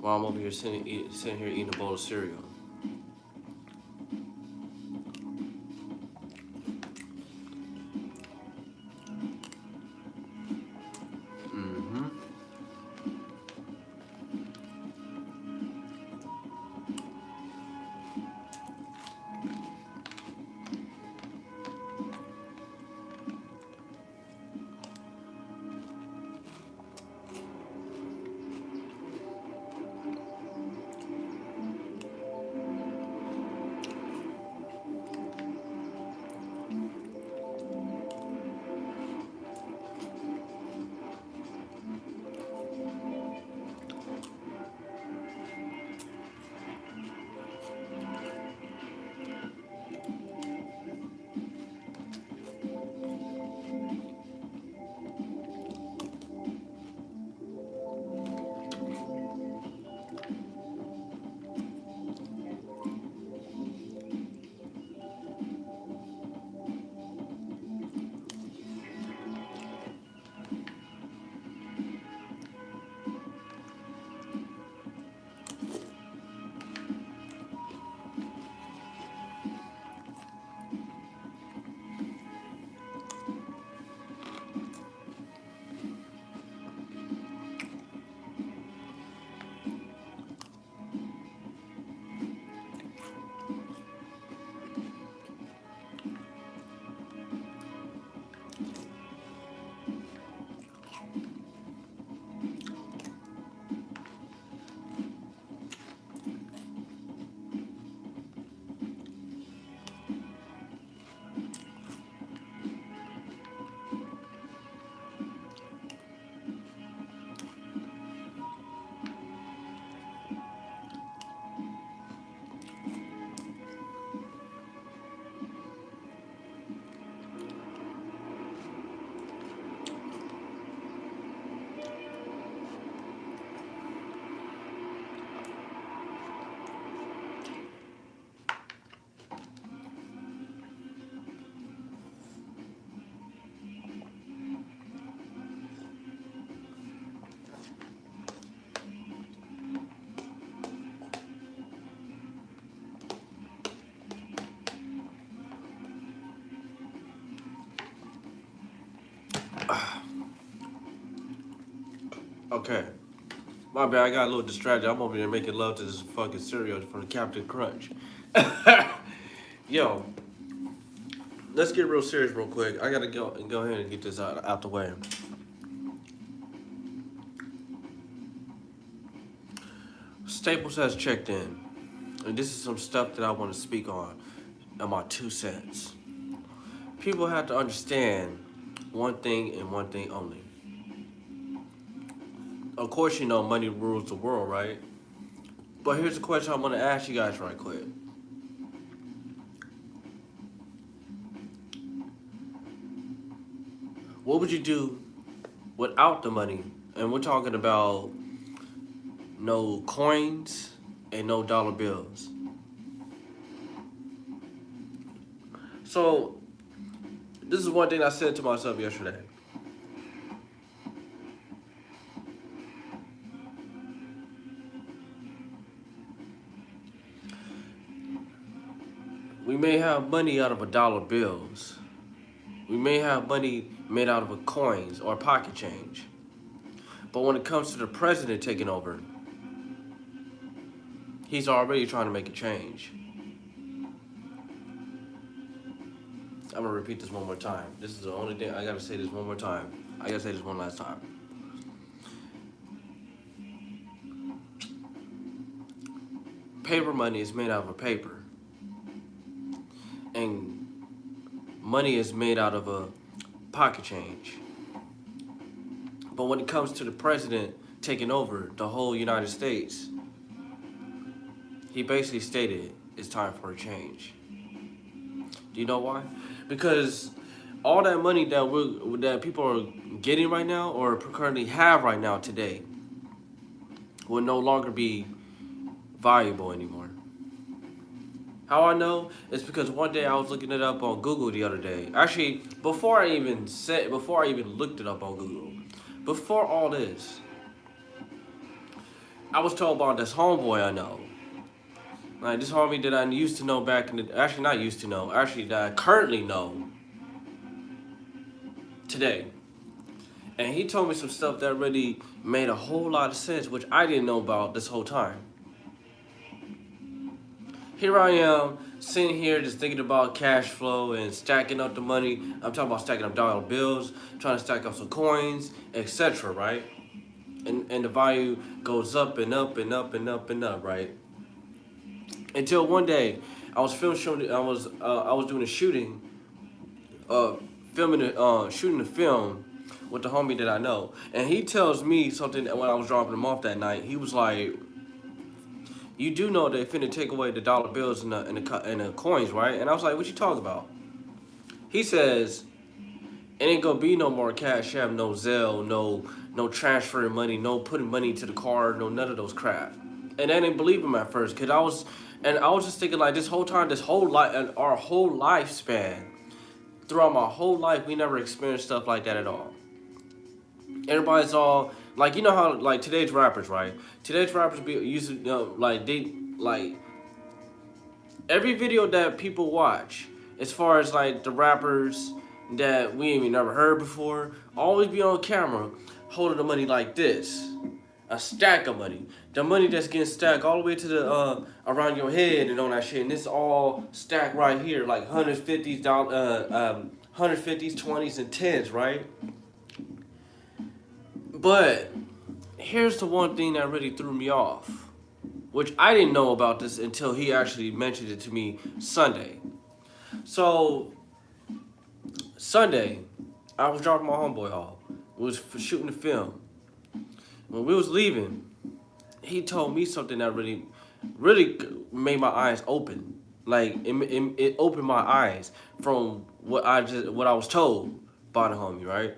while I'm over here sitting here eating a bowl of cereal. Mm-hmm. Okay. My bad, I got a little distracted. I'm over here making love to this fucking cereal from Captain Crunch. Yo, let's get real serious real quick. I gotta go ahead and get this out the way. Staples has checked in, and this is some stuff that I want to speak on, and my 2 cents. People have to understand one thing and one thing only. Of course, you know money rules the world, right? But here's a question I want to ask you guys right quick. What would you do without the money? And we're talking about no coins and no dollar bills. So, this is one thing I said to myself yesterday. We may have money out of a dollar bills. We may have money made out of a coins or pocket change. But when it comes to the president taking over, he's already trying to make a change. I'm gonna repeat this one more time. This is the only thing I gotta say this one more time. I gotta say this one last time. Paper money is made out of a paper. And money is made out of a pocket change. But when it comes to the president taking over the whole United States, he basically stated it's time for a change. Do you know why? Because all that money that people are getting right now or currently have right now today will no longer be valuable anymore. How I know? It's because one day I was looking it up on Google the other day. Actually, before I even looked it up on Google, before all this, I was told about this homeboy I know. Like this homie that I used to know back in the, actually not used to know, actually that I currently know today. And he told me some stuff that really made a whole lot of sense, which I didn't know about this whole time. Here I am sitting here just thinking about cash flow and stacking up the money. I'm talking about stacking up dollar bills, trying to stack up some coins, etc. Right? And the value goes up and up and up and up and up, right? Until one day, I was shooting. I was doing a shooting, shooting a film with the homie that I know, and he tells me something when I was dropping him off that night. He was like, "You do know they finna take away the dollar bills and the coins, right?" And I was like, "What you talking about?" He says, "It ain't gonna be no more Cash App, no Zelle, no transferring money, no putting money to the card, no none of those crap." And I didn't believe him at first, cause I was just thinking like this whole time, this whole life, and our whole lifespan, throughout my whole life, we never experienced stuff like that at all. Everybody's all like, you know how like today's rappers, right? Today's rappers be using like they like every video that people watch, as far as like the rappers that we ain't even never heard before, always be on camera holding the money like this. A stack of money. The money that's getting stacked all the way to the around your head and on that shit. And it's all stacked right here, like 150s, 20s, and 10s, right? But here's the one thing that really threw me off, which I didn't know about this until he actually mentioned it to me Sunday. So Sunday, I was dropping my homeboy off. We was shooting the film. When we was leaving, he told me something that really made my eyes open. Like it opened my eyes from what I was told by the homie, right?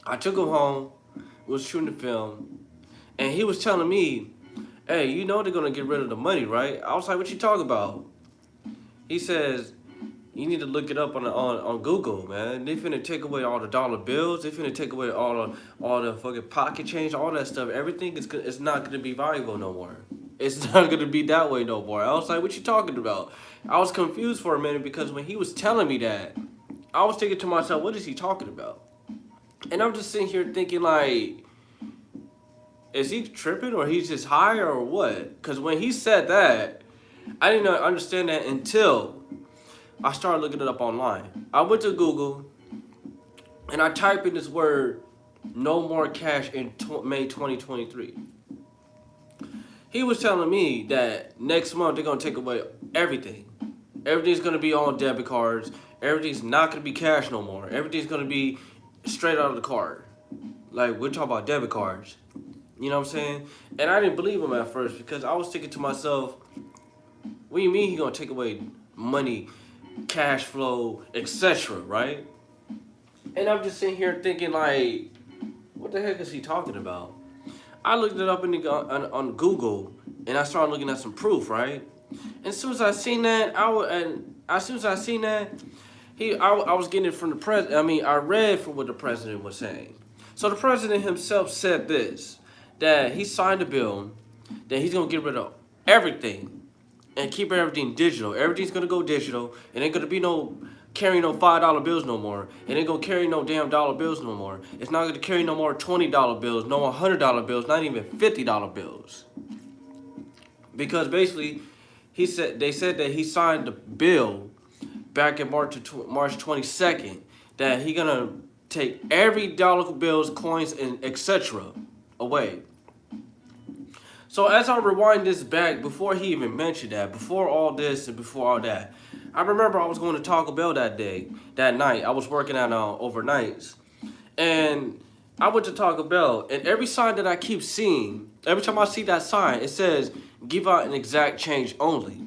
I took him home, we was shooting the film, and he was telling me, "Hey, you know they're gonna get rid of the money, right?" I was like, "What you talking about?" He says, "You need to look it up on Google, man. They finna take away all the dollar bills. They finna take away all the fucking pocket change, all that stuff. Everything is not gonna be valuable no more. It's not gonna be that way no more." I was like, "What you talking about?" I was confused for a minute because when he was telling me that, I was thinking to myself, "What is he talking about?" And I'm just sitting here thinking like, is he tripping or he's just high or what? Because when he said that, I didn't understand that until I started looking it up online. I went to Google and I typed in this word, "no more cash" in May 2023. He was telling me that next month they're going to take away everything. Everything's going to be on debit cards. Everything's not going to be cash no more. Everything's going to be straight out of the card. Like, we're talking about debit cards. You know what I'm saying? And I didn't believe him at first because I was thinking to myself, what do you mean he's going to take away money, cash flow, etc., right? And I'm just sitting here thinking like, what the heck is he talking about? I looked it up on Google and I started looking at some proof, right? And as soon as I seen that, I was getting it from the president. I mean, I read from what the president was saying. So the president himself said this, that he signed a bill that he's gonna get rid of everything and keep everything digital. Everything's gonna go digital. It ain't gonna be no carrying no $5 bills no more. It ain't gonna carry no damn dollar bills no more. It's not gonna carry no more $20 bills, no $100 bills, not even $50 bills. Because basically, they said that he signed the bill back in March 22nd that he gonna take every dollar bills, coins, and etc. away. So as I rewind this back, before he even mentioned that, before all this and before all that, I remember I was going to Taco Bell that night. I was working at overnights. And I went to Taco Bell, and every sign that I keep seeing, every time I see that sign, it says, "Give out an exact change only."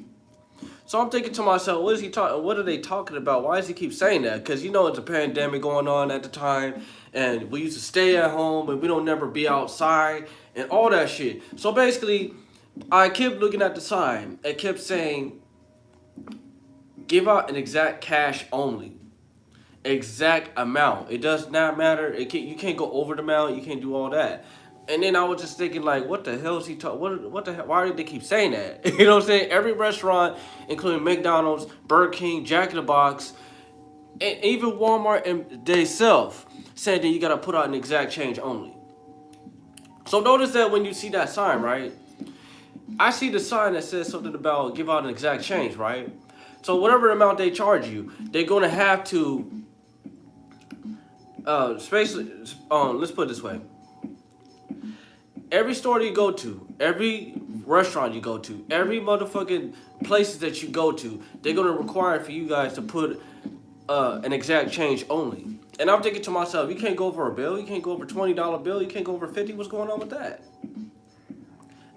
So I'm thinking to myself, what are they talking about? Why does he keep saying that? Because you know it's a pandemic going on at the time, and we used to stay at home, and we don't never be outside, and all that shit. So basically, I kept looking at the sign. It kept saying, "Give out an exact cash only." Exact amount. It does not matter. You can't go over the amount. You can't do all that. And then I was just thinking, like, what the hell is he talking? What the hell? Why did they keep saying that? You know what I'm saying? Every restaurant, including McDonald's, Burger King, Jack in the Box, and even Walmart and they self said that you gotta put out an exact change only. So notice that when you see that sign, right? I see the sign that says something about give out an exact change, right? So whatever amount they charge you, they're gonna have to, let's put it this way. Every store you go to, every restaurant you go to, every motherfucking places that you go to, they're gonna require for you guys to put an exact change only. And I'm thinking to myself, you can't go over a bill, you can't go over $20 bill, you can't go over 50. What's going on with that?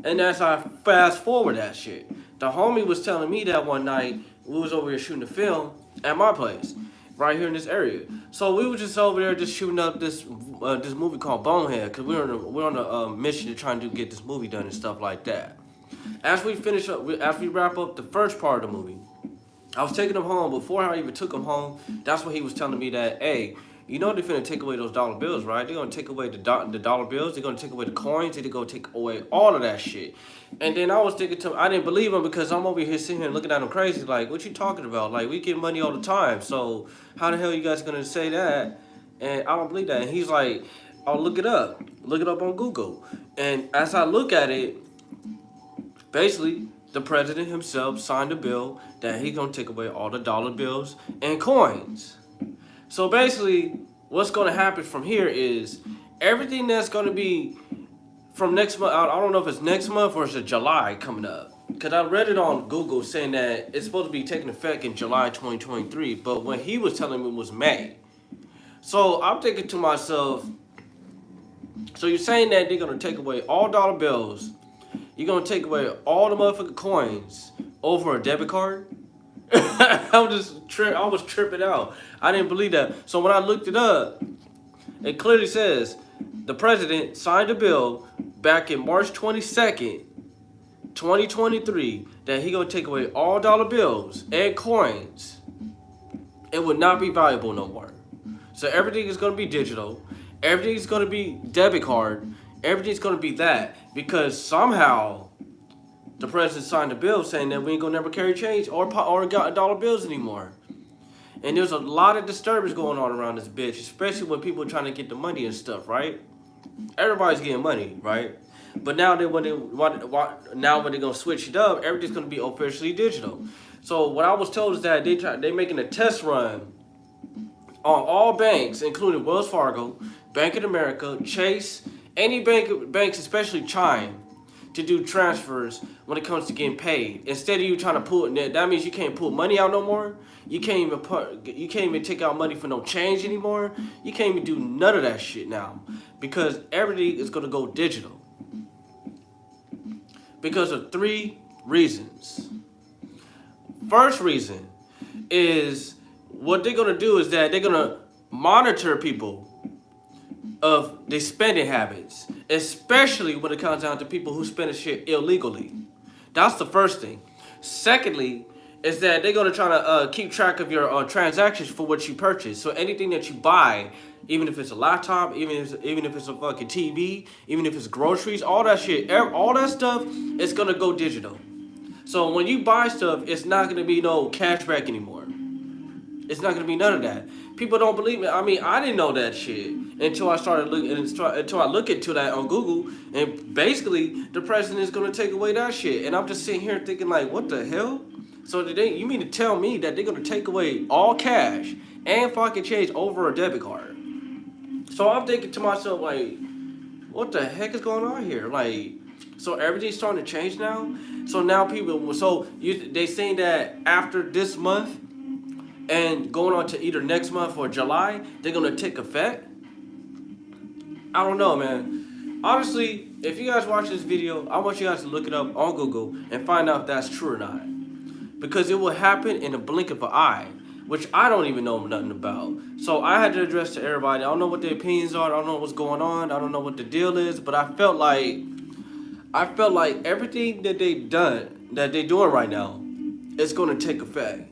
And as I fast forward that shit, the homie was telling me that one night we was over here shooting a film at my place, right here in this area. So we were just over there just shooting up this movie called Bonehead, cause we're on a mission to try and get this movie done and stuff like that. As we finish up, as we wrap up the first part of the movie, I was taking him home. Before I even took him home, that's when he was telling me that, hey, you know they're finna take away those dollar bills, right? They're gonna take away the dollar bills. They're gonna take away the coins. They're gonna take away all of that shit. And then I was thinking to him, I didn't believe him because I'm over here sitting here looking at him crazy, like, what you talking about? Like, we get money all the time, so how the hell you guys gonna say that? And I don't believe that. And he's like, oh, look it up on Google. And as I look at it, basically, the president himself signed a bill that he's gonna take away all the dollar bills and coins. So basically, what's going to happen from here is everything that's going to be from next month. I don't know if it's next month or it's July coming up. Because I read it on Google saying that it's supposed to be taking effect in July 2023. But when he was telling me it was May. So I'm thinking to myself, so you're saying that they're going to take away all dollar bills. You're going to take away all the motherfucking coins over a debit card? I was tripping out. I didn't believe that. So when I looked it up, it clearly says the president signed a bill back in March 22nd, 2023, that he gonna take away all dollar bills and coins. It would not be valuable no more. So everything is gonna be digital. Everything's gonna be debit card. Everything's gonna be that because somehow the president signed a bill saying that we ain't gonna never carry change or dollar bills anymore. And there's a lot of disturbance going on around this bitch, especially when people are trying to get the money and stuff, right? Everybody's getting money, right? But now when they're gonna switch it up, everything's gonna be officially digital. So what I was told is that they're making a test run on all banks, including Wells Fargo, Bank of America, Chase, any banks, especially Chime, to do transfers when it comes to getting paid. Instead of you trying to pull it, that means you can't pull money out no more. You can't even take out money for no change anymore. You can't even do none of that shit now because everything is gonna go digital. Because of 3 reasons. First reason is what they're gonna do is that they're gonna monitor people of their spending habits, especially when it comes down to people who spend shit illegally. That's the first thing. Secondly, is that they're gonna try to keep track of your transactions for what you purchase. So anything that you buy, even if it's a laptop, even if it's a fucking TV, even if it's groceries, all that shit, all that stuff is gonna go digital. So when you buy stuff, it's not gonna be no cashback anymore. It's not gonna be none of that. People don't believe me. I mean, I didn't know that shit until I started looking, until I look into that on Google, and basically the president is gonna take away that shit, and I'm just sitting here thinking like, what the hell? So you mean to tell me that they're gonna take away all cash and fucking change over a debit card? So I'm thinking to myself like, what the heck is going on here? Like, so everything's starting to change now. So now they saying that after this month and going on to either next month or July, they're gonna take effect. I don't know, man. Honestly, if you guys watch this video, I want you guys to look it up on Google and find out if that's true or not. Because it will happen in a blink of an eye, which I don't even know nothing about. So I had to address to everybody. I don't know what their opinions are. I don't know what's going on. I don't know what the deal is. But I felt like everything that they're doing right now, is going to take effect.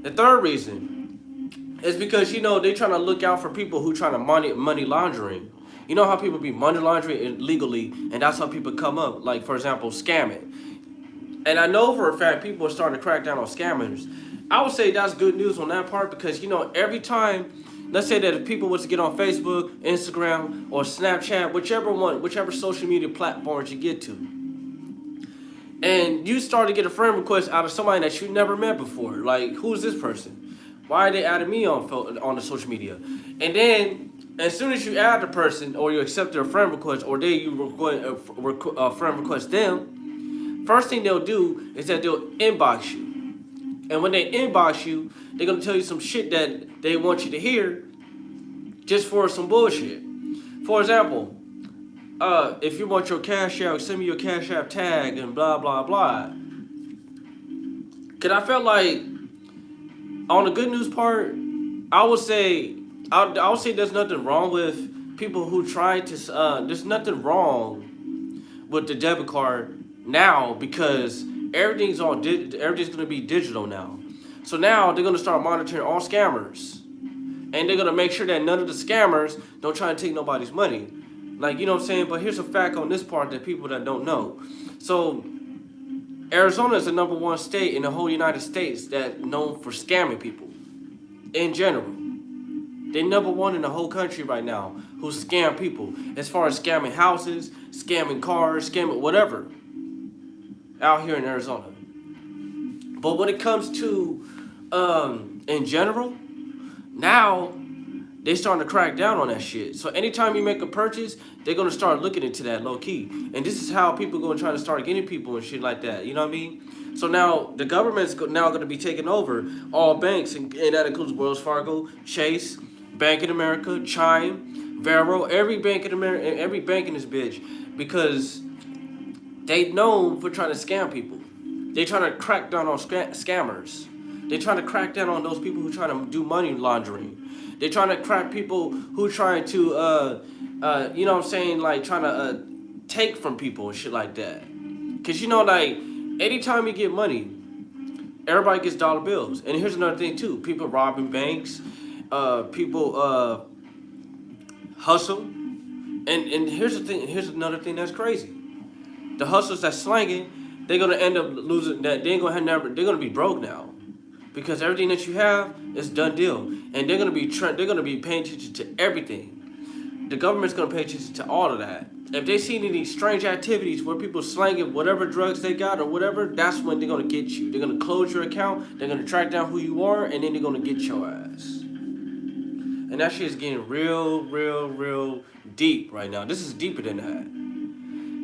The third reason is because, they're trying to look out for people who trying to money laundering. You know how people be money laundering illegally, and that's how people come up. Like, for example, scamming. And I know for a fact people are starting to crack down on scammers. I would say that's good news on that part because, you know, every time, let's say that if people was to get on Facebook, Instagram, or Snapchat, whichever social media platforms you get to, and you start to get a friend request out of somebody that you never met before. Like, who's this person? Why are they adding me on the social media? And then, as soon as you add the person, or you accept their friend request, or a friend request them, first thing they'll do is that they'll inbox you. And when they inbox you, they're gonna tell you some shit that they want you to hear, just for some bullshit. For example, if you want your Cash App, send me your Cash App tag and blah, blah, blah. Cause I felt like, on the good news part, I would say there's nothing wrong with people who try to, there's nothing wrong with the debit card now because everything's gonna be digital now. So now they're gonna start monitoring all scammers. And they're gonna make sure that none of the scammers don't try to take nobody's money. Like, you know what I'm saying? But here's a fact on this part that people that don't know. So, Arizona is the #1 state in the whole United States that's known for scamming people. In general. They're #1 in the whole country right now who scam people. As far as scamming houses, scamming cars, scamming whatever. Out here in Arizona. But when it comes to, in general, now, they starting to crack down on that shit. So anytime you make a purchase, they're gonna start looking into that low key. And this is how people gonna try to start getting people and shit like that. You know what I mean? So now the government's now gonna be taking over all banks, and that includes Wells Fargo, Chase, Bank of America, Chime, Vero, every bank in America, every bank in this bitch, because they known for trying to scam people. They trying to crack down on scammers. They trying to crack down on those people who try to do money laundering. They trying to crack people who trying to, you know what I'm saying, like trying to take from people and shit like that. Cause you know, like anytime you get money, everybody gets dollar bills. And here's another thing too: people robbing banks, people hustle. And here's the thing. Here's another thing that's crazy: the hustlers that's slanging, they're gonna end up losing. That they ain't gonna have never. They're gonna be broke now. Because everything that you have is done deal, and they're gonna be paying attention to everything. The government's gonna pay attention to all of that. If they see any strange activities where people slanging whatever drugs they got or whatever, that's when they're gonna get you. They're gonna close your account. They're gonna track down who you are, and then they're gonna get your ass. And that shit is getting real, real, real deep right now. This is deeper than that.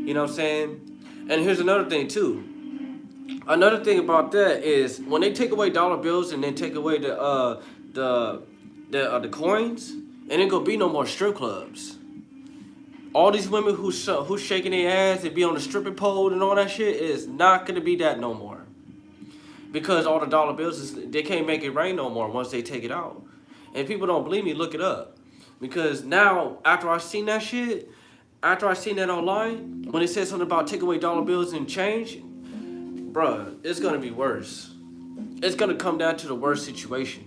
You know what I'm saying? And here's another thing too. Another thing about that is when they take away dollar bills and then take away the coins, and ain't gonna be no more strip clubs. All these women who's shaking their ass and be on the stripping pole and all that shit is not gonna be that no more. Because all the dollar bills they can't make it rain no more once they take it out. And people don't believe me, look it up. Because now after I seen that shit, after I seen that online, when it said something about take away dollar bills and change. Bruh, it's gonna be worse. It's gonna come down to the worst situation.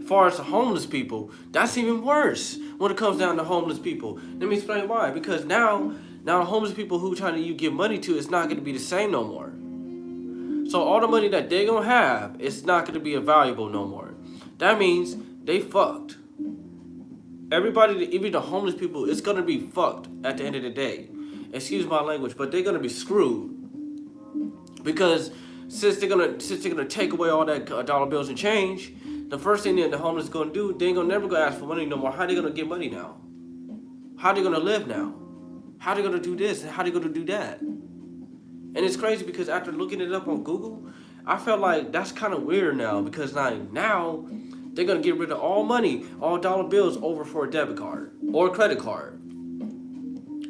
As far as the homeless people, that's even worse when it comes down to homeless people. Let me explain why. Because now the homeless people who trying to give money to is not gonna be the same no more. So all the money that they gonna have, it's not gonna be valuable no more. That means they fucked. Everybody, even the homeless people, it's gonna be fucked at the end of the day. Excuse my language, but they're gonna be screwed. Because since they're gonna take away all that dollar bills and change, the first thing that the homeless gonna do, they ain't gonna never gonna ask for money no more. How they gonna get money now? How they gonna live now? How they gonna do this? How they gonna do that? And it's crazy because after looking it up on Google, I felt like that's kind of weird now because now they're gonna get rid of all money, all dollar bills over for a debit card or a credit card.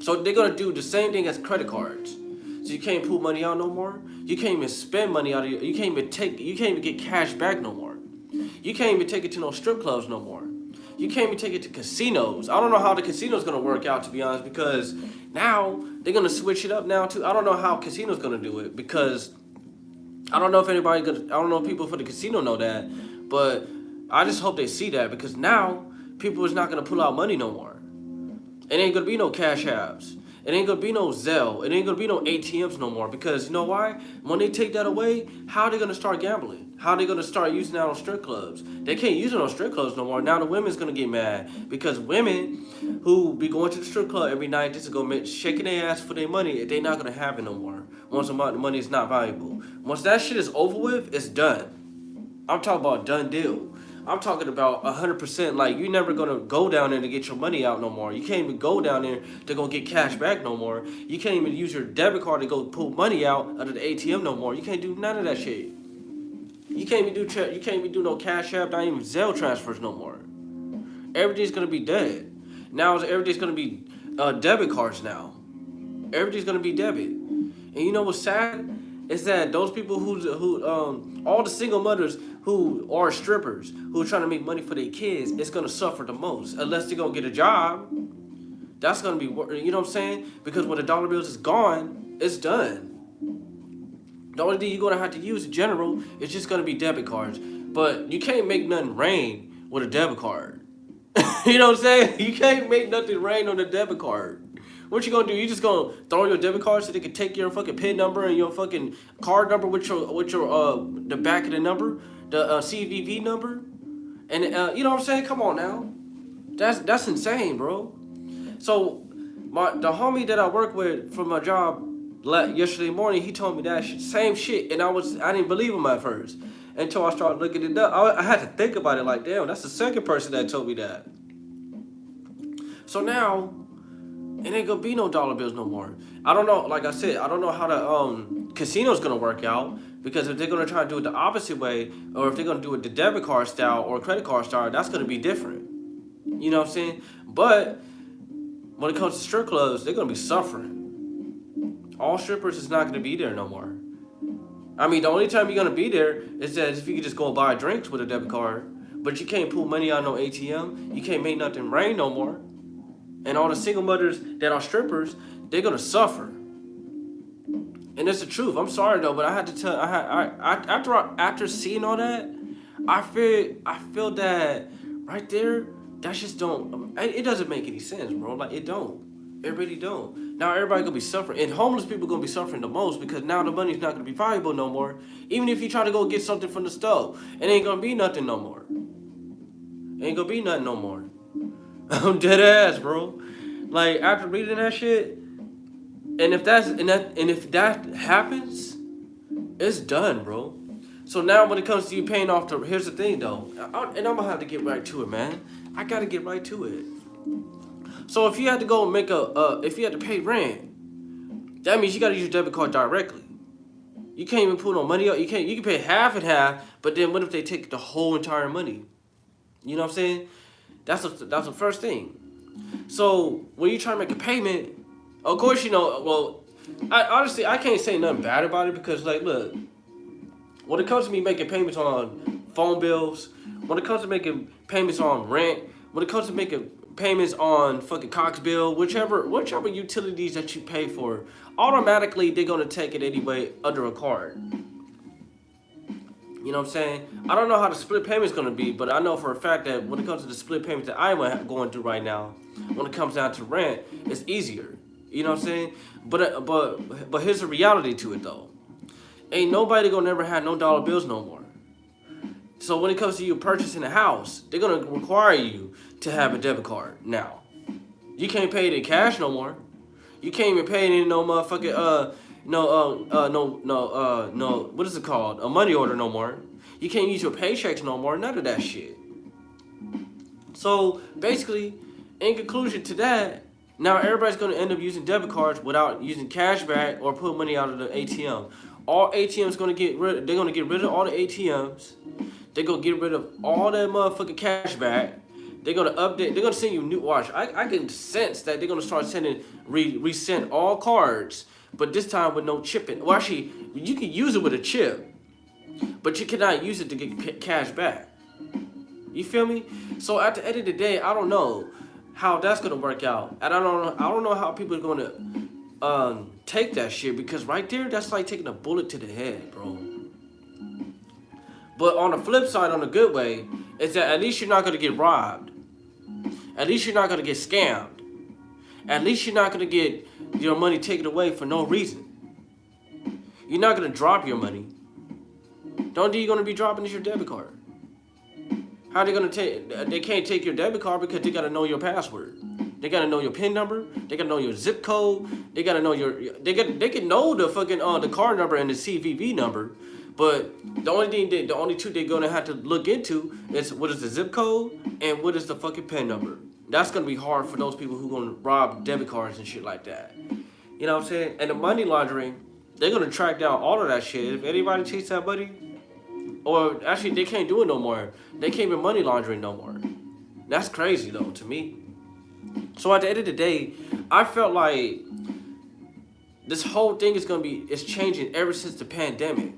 So they're gonna do the same thing as credit cards. So you can't pull money out no more. You can't even spend money out of you. You can't even get cash back no more. You can't even take it to no strip clubs no more. You can't even take it to casinos. I don't know how the casino's gonna work out, to be honest, because now they're gonna switch it up now too. I don't know how casino's gonna do it because I don't know if people for the casino know that, but I just hope they see that because now people is not gonna pull out money no more. It ain't gonna be no cash apps. It ain't gonna be no Zelle. It ain't gonna be no ATMs no more. Because you know why? When they take that away, how are they gonna start gambling? How are they gonna start using that on strip clubs? They can't use it on strip clubs no more. Now the women's gonna get mad because women who be going to the strip club every night just to go shaking their ass for their money, they not gonna have it no more. Once the money is not valuable. Once that shit is over with, it's done. I'm talking about done deal. I'm talking about 100%. Like, you never gonna go down there to get your money out no more. You can't even go down there to go get cash back no more. You can't even use your debit card to go pull money out of the ATM no more. You can't do none of that shit. You can't even do no cash app, not even Zelle transfers no more. Everything's gonna be dead. Now everything's gonna be debit cards now. Everything's gonna be debit. And you know what's sad? Is that those people who all the single mothers who are strippers who are trying to make money for their kids, it's gonna suffer the most unless they gonna get a job. That's gonna be, you know what I'm saying? Because when the dollar bills is gone, it's done. The only thing you're gonna have to use in general is just gonna be debit cards. But you can't make nothing rain with a debit card. You know what I'm saying? You can't make nothing rain on a debit card. What you gonna do? You just gonna throw your debit card so they can take your fucking PIN number and your fucking card number with your the back of the number, the CVV number, and you know what I'm saying? Come on now, that's insane, bro. So the homie that I work with for my job yesterday morning, he told me that same shit, and I didn't believe him at first until I started looking it up. I had to think about it like, damn, that's the second person that told me that. So now, it ain't gonna be no dollar bills no more. I don't know, like I said, I don't know how the casino's gonna work out, because if they're gonna try to do it the opposite way, or if they're gonna do it the debit card style or credit card style, that's gonna be different. You know what I'm saying? But when it comes to strip clubs, they're gonna be suffering. All strippers is not gonna be there no more. I mean, the only time you're gonna be there is that if you can just go buy drinks with a debit card, but you can't pull money out no ATM, you can't make nothing rain no more. And all the single mothers that are strippers, they're gonna suffer. And it's the truth. I'm sorry though, but I had to tell. After seeing all that, I feel that right there, that just don't. It doesn't make any sense, bro. Like, it don't. It really don't. Now everybody gonna be suffering, and homeless people gonna be suffering the most, because now the money's not gonna be valuable no more. Even if you try to go get something from the store, it ain't gonna be nothing no more. Ain't gonna be nothing no more. I'm dead ass, bro. Like, after reading that shit, and if that happens, it's done, bro. So now when it comes to you paying off here's the thing though, and I'm gonna have to get right to it, man. I gotta get right to it. So if you had to go make if you had to pay rent, that means you gotta use your debit card directly. You can't even put no money up. You can pay half and half, but then what if they take the whole entire money? You know what I'm saying? That's the first thing. So when you try to make a payment, of course, you know, well, honestly, I can't say nothing bad about it, because, like, look, when it comes to me making payments on phone bills, when it comes to making payments on rent, when it comes to making payments on fucking Cox bill, whichever utilities that you pay for, automatically they're gonna take it anyway under a card. You know what I'm saying? I don't know how the split payment's gonna be, but I know for a fact that when it comes to the split payments that I'm going through right now, when it comes down to rent, it's easier. You know what I'm saying? But here's the reality to it though. Ain't nobody gonna never have no dollar bills no more. So when it comes to you purchasing a house, they're gonna require you to have a debit card now. You can't pay it in cash no more. You can't even pay it in no motherfucking no, what is it called? A money order no more. You can't use your paychecks no more, none of that shit. So basically, in conclusion to that, now everybody's gonna end up using debit cards without using cash back or put money out of the ATM. All ATMs gonna they're gonna get rid of all the ATMs. They're gonna get rid of all that motherfucking cash back. They're gonna update. They're gonna send you new. Watch. I can sense that they're gonna start sending resend all cards, but this time with no chipping. Well, actually, you can use it with a chip, but you cannot use it to get cash back. You feel me? So at the end of the day, I don't know how that's gonna work out, and I don't know how people are gonna take that shit, because right there, that's like taking a bullet to the head, bro. But on the flip side, on the good way, is that at least you're not gonna get robbed. At least you're not gonna get scammed. At least you're not gonna get your money taken away for no reason. You're not gonna drop your money. The only thing you're gonna be dropping is your debit card. How they gonna take? They can't take your debit card because they gotta know your password. They gotta know your PIN number. They gotta know your zip code. They gotta know your. They can know the fucking the card number and the CVV number, but the only two they're gonna have to look into is what is the zip code and what is the fucking PIN number. That's gonna be hard for those people who gonna rob debit cards and shit like that. You know what I'm saying? And the money laundering, they're gonna track down all of that shit. If anybody cheats that money, or actually they can't do it no more. They can't even money laundering no more. That's crazy though to me. So at the end of the day, I felt like this whole thing is changing ever since the pandemic.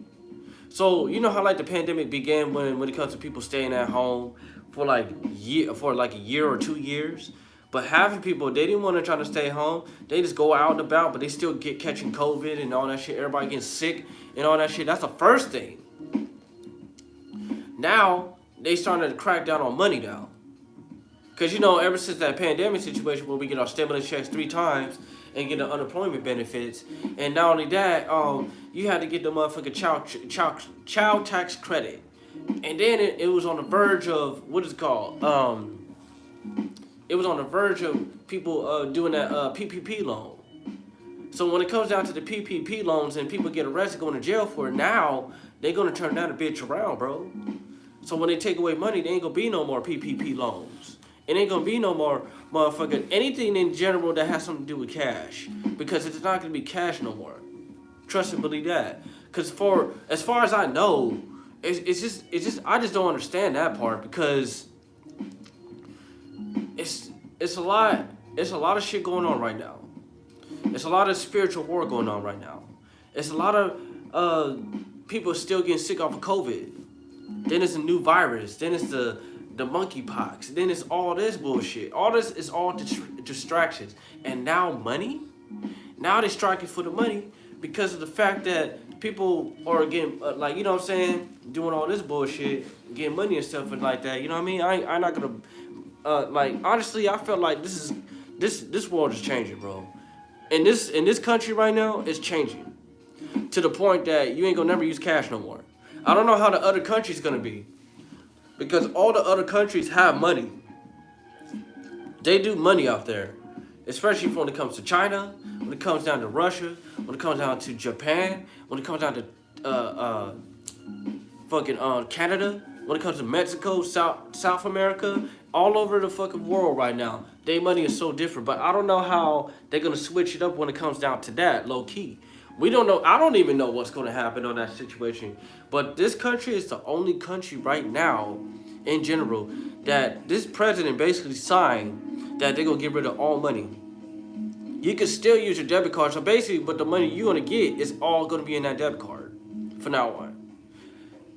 So you know how like the pandemic began when it comes to people staying at home for like a year or 2 years. But half of people, they didn't want to try to stay home. They just go out and about, but they still get catching COVID and all that shit. Everybody getting sick and all that shit. That's the first thing. Now they starting to crack down on money now. Because, you know, ever since that pandemic situation where we get our stimulus checks 3 times and get the unemployment benefits, and not only that, you had to get the motherfucking child tax credit. And then it was on the verge of, what is it called? It was on the verge of people doing that PPP loan. So when it comes down to the PPP loans and people get arrested, going to jail for it, now they're going to turn that a bitch around, bro. So when they take away money, there ain't going to be no more PPP loans. It ain't gonna be no more motherfucking anything in general that has something to do with cash, because it's not gonna be cash no more. Trust and believe that. Cause as far as I know, it's just I just don't understand that part, because it's a lot of shit going on right now. It's a lot of spiritual war going on right now. It's a lot of people still getting sick off of COVID. Then it's a new virus. Then it's the monkeypox. Then it's all this bullshit. All this is all distractions. And now money? Now they're striking for the money because of the fact that people are getting, like, you know what I'm saying, doing all this bullshit, getting money and stuff and like that. You know what I mean? I'm not gonna, like, honestly, I felt like this world is changing, bro. In this country right now, it's changing to the point that you ain't gonna never use cash no more. I don't know how the other country's gonna be, because all the other countries have money. They do money out there. Especially when it comes to China, when it comes down to Russia, when it comes down to Japan, when it comes down to Canada, when it comes to Mexico, South America, all over the fucking world right now. Their money is so different. But I don't know how they're gonna switch it up when it comes down to that, low key. We don't know. I don't even know what's going to happen on that situation. But this country is the only country right now, in general, that this president basically signed that they're going to get rid of all money. You can still use your debit card. So basically, what the money you're going to get is all going to be in that debit card from now on.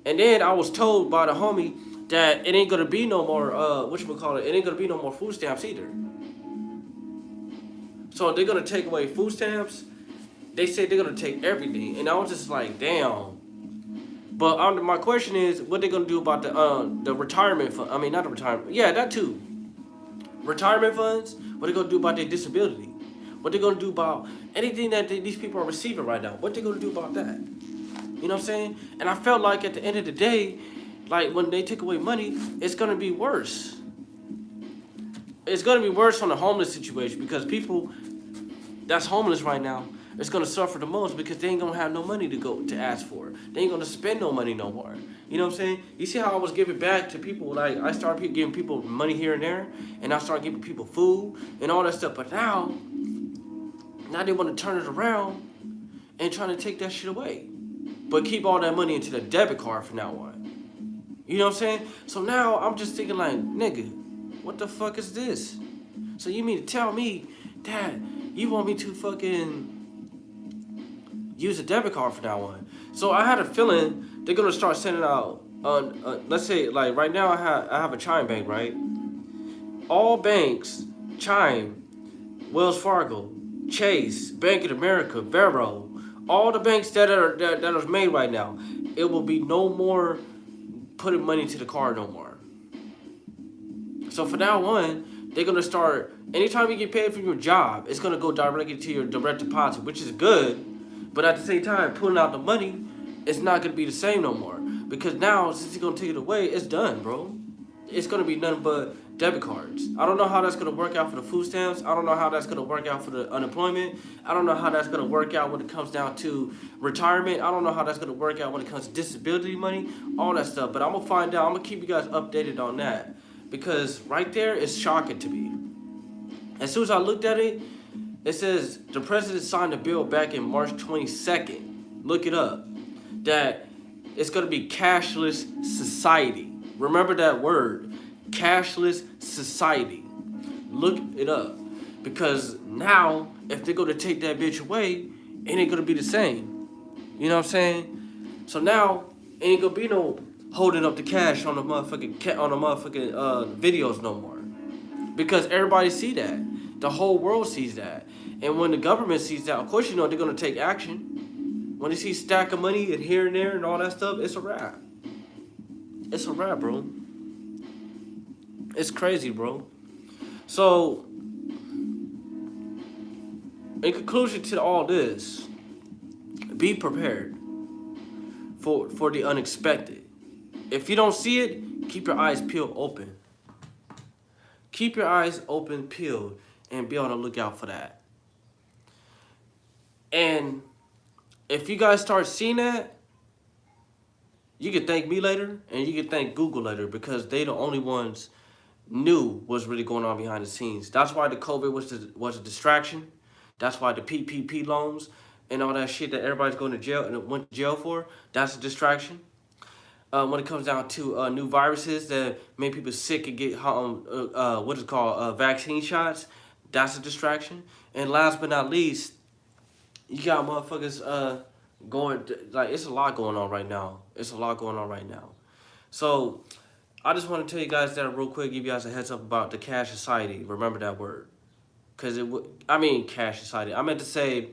And then I was told by the homie that it ain't going to be no more, it ain't going to be no more food stamps either. So they're going to take away food stamps. They said they're going to take everything. And I was just like, damn. But my question is, what they going to do about the retirement fund? I mean, not the retirement. Yeah, that too. Retirement funds. What they going to do about their disability? What they going to do about anything that these people are receiving right now? What they going to do about that? You know what I'm saying? And I felt like at the end of the day, like when they take away money, it's going to be worse. It's going to be worse on the homeless situation, because people that's homeless right now, it's gonna suffer the most because they ain't gonna have no money to ask for. They ain't gonna spend no money no more. You know what I'm saying? You see how I was giving back to people? Like, I started giving people money here and there, and I started giving people food and all that stuff. But now they want to turn it around and trying to take that shit away, but keep all that money into the debit card from now on. You know what I'm saying? So now I'm just thinking like, nigga, what the fuck is this? So you mean to tell me that you want me to fucking use a debit card from now on? So I had a feeling they're gonna start sending out let's say, like, right now I have a Chime bank, right? All banks, Chime, Wells Fargo, Chase, Bank of America, Vero, all the banks that are made right now, it will be no more putting money into the card no more. So from now on, they're gonna start Anytime you get paid from your job, it's gonna go directly to your direct deposit, which is good. But at the same time, pulling out the money, it's not gonna be the same no more. Because now, since he's gonna take it away, it's done, bro. It's gonna be nothing but debit cards. I don't know how that's gonna work out for the food stamps. I don't know how that's gonna work out for the unemployment. I don't know how that's gonna work out when it comes down to retirement. I don't know how that's gonna work out when it comes to disability money, all that stuff. But I'm gonna find out. I'm gonna keep you guys updated on that. Because right there, it's shocking to me. As soon as I looked at it, it says the president signed a bill back in March 22nd. Look it up. That it's going to be cashless society. Remember that word, cashless society. Look it up. Because now, if they're going to take that bitch away, it ain't going to be the same. You know what I'm saying? So now, ain't going to be no holding up the cash on the motherfucking videos no more. Because everybody see that. The whole world sees that. And when the government sees that, of course you know they're going to take action. When they see stack of money and here and there and all that stuff, it's a wrap. It's a wrap, bro. It's crazy, bro. So, in conclusion to all this, be prepared for the unexpected. If you don't see it, keep your eyes peeled open. Keep your eyes open, peeled, and be on the lookout for that. And if you guys start seeing that, you can thank me later, and you can thank Google later, because they the only ones knew what's really going on behind the scenes. That's why the COVID was a distraction. That's why the PPP loans and all that shit that everybody's going to jail and went to jail for, that's a distraction. When it comes down to new viruses that make people sick and get what is it called vaccine shots, that's a distraction. And last but not least, you got motherfuckers going like it's a lot going on right now. It's a lot going on right now. So I just want to tell you guys that real quick, give you guys a heads up about the cash society. Remember that word, because cash society. I meant to say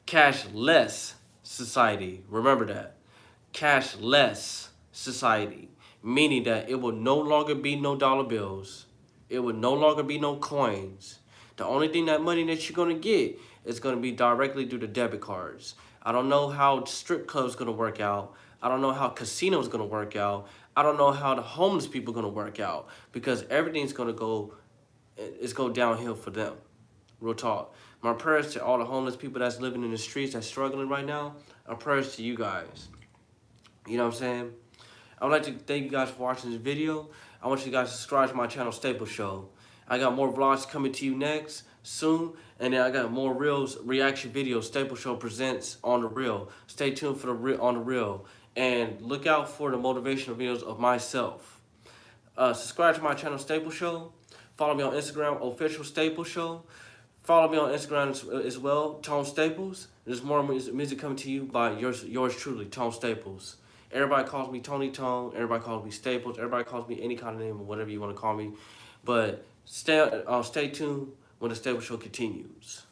cashless society. Remember that, cashless society, meaning that it will no longer be no dollar bills. It will no longer be no coins. The only thing that money that you're going to get is going to be directly through the debit cards. I don't know how strip clubs going to work out. I don't know how casinos going to work out. I don't know how the homeless people going to work out, because everything's going to go downhill for them. Real talk. My prayers to all the homeless people that's living in the streets, that's struggling right now. My prayers to you guys. You know what I'm saying? I would like to thank you guys for watching this video. I want you guys to subscribe to my channel, Staple Show. I got more vlogs coming to you next, soon. And then I got more Reels, reaction videos, Staple Show presents On The Real. Stay tuned for On The Real. And look out for the motivational videos of myself. Subscribe to my channel, Staple Show. Follow me on Instagram, Official Staple Show. Follow me on Instagram as well, Tone Staples. There's more music coming to you by yours truly, Tone Staples. Everybody calls me Tony Tone. Everybody calls me Staples. Everybody calls me any kind of name or whatever you want to call me. But stay tuned when the Staples Show continues.